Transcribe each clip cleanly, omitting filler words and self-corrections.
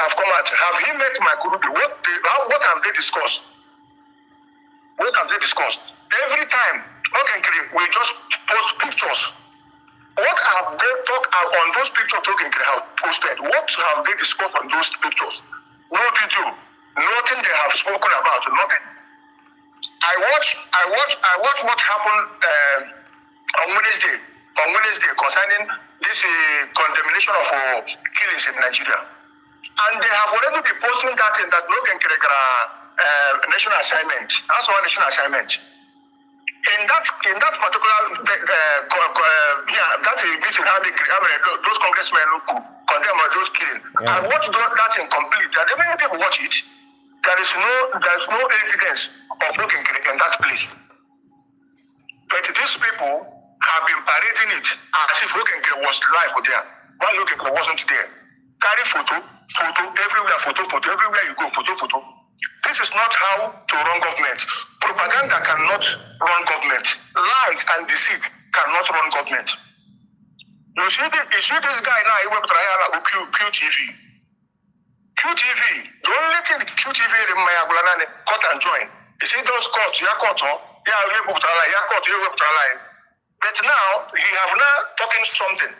have come out. Have he met my Kurubi? What have they discussed? What have they discussed? Every time, okay, we just post pictures. What have they talked on those pictures Nkere have posted? What have they discussed on those pictures? No video. Nothing they have spoken about. Nothing. I watched what happened on Wednesday concerning this condemnation of killings in Nigeria. And they have already been posting that in that Nkere national assignment. That's one national assignment. In that particular that's a meeting having those congressmen who condemn those killings. I watched that in complete. That many people watch it. There's no evidence of Nkere in that place. But these people have been parading it as if Nkere was live there, while Nkere wasn't there. Carry photo everywhere, photo everywhere you go, photo. This is not how to run government. Propaganda cannot run government. Lies and deceit cannot run government. You see this guy now, he went to QTV. QTV, the only thing QTV cut and join. You see those courts, but now he have now talking something.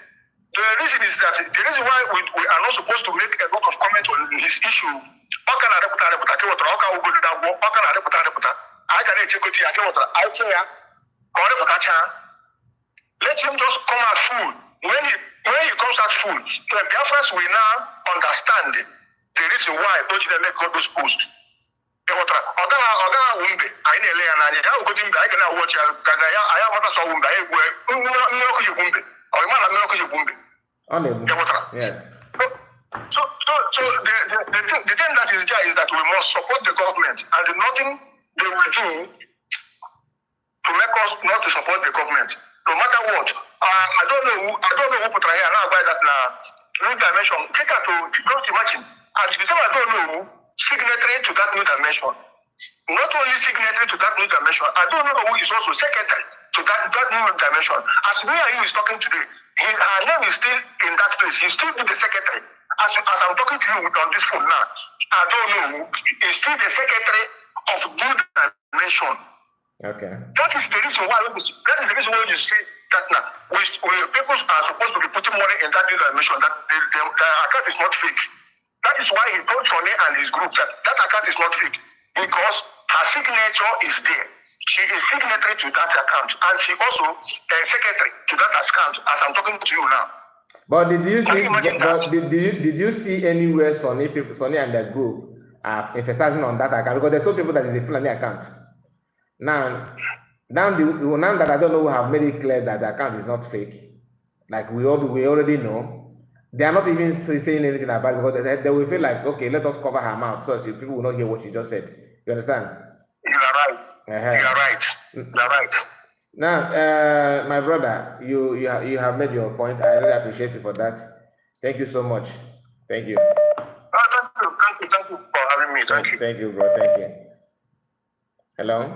The reason is that the reason why we are not supposed to make a lot of comment on his issue. Let him just come out full. When he comes out full, the Biafrans will now understand the reason why make all those posts. Yeah. So the thing that is there is that we must support the government, and nothing they will do to make us not to support the government, no matter what. I don't know who put her here now by that new dimension. Take her to just imagine. And because I don't know who signatory to that new dimension. Not only signatory to that new dimension, I don't know who is also secretary to that new dimension. As me and you is talking today, her name is still in that place. He's still the secretary. As I'm talking to you on this phone now, I don't know who is still the secretary of new dimension. Okay. That is the reason why you say that now. People are supposed to be putting money in that new dimension. That the account is not fake. That is why he told Sonny and his group that account is not fake, because her signature is there. She is signatory to that account, and she also secretary to that account. As I'm talking to you now. But did you see anywhere Sonny and their group are emphasizing on that account? Because they told people that it's a Fulani account. Now that I don't know, have made it clear that the account is not fake. Like we already know. They are not even saying anything about it, because they will feel like, okay, let us cover her mouth so people will not hear what she just said. You understand? You are right. You are right. You are right. Now, my brother, you have made your point. I really appreciate you for that. Thank you so much. Thank you. Thank you for having me. Thank you. Thank you, bro. Thank you. Hello.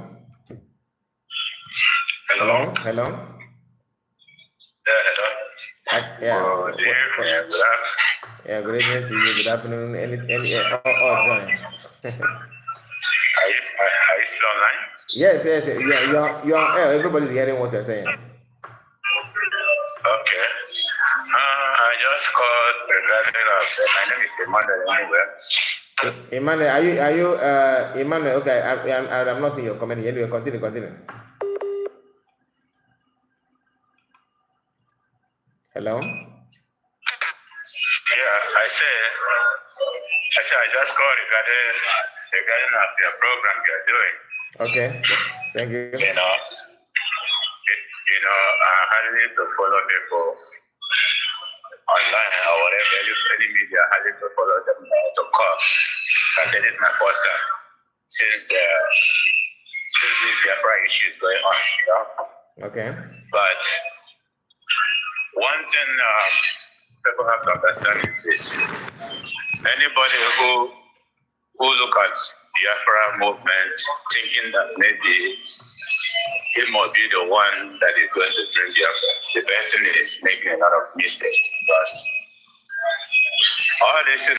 Hello. Hello. Hello. Yeah. Good evening to you. Good afternoon. Any join. Are you still online? Yes. Yeah, you're on air. Everybody's hearing what you're saying. Okay. I just called regarding my name is Emmanuel anyway. Emmanuel, are you Emmanuel? Okay, I'm not seeing your comment. Anyway, continue. Hello? Yeah, I just called regarding of your program you're doing. Okay, thank you. I need to follow people online or whatever, any media, I need to follow them to call. And that is my first time since this Biafra issue is going on, Okay. But one thing people have to understand is this. Anybody who look at Biafra movement thinking that maybe he must be the one that is going to bring Biafra, the person is making a lot of mistakes, because all this is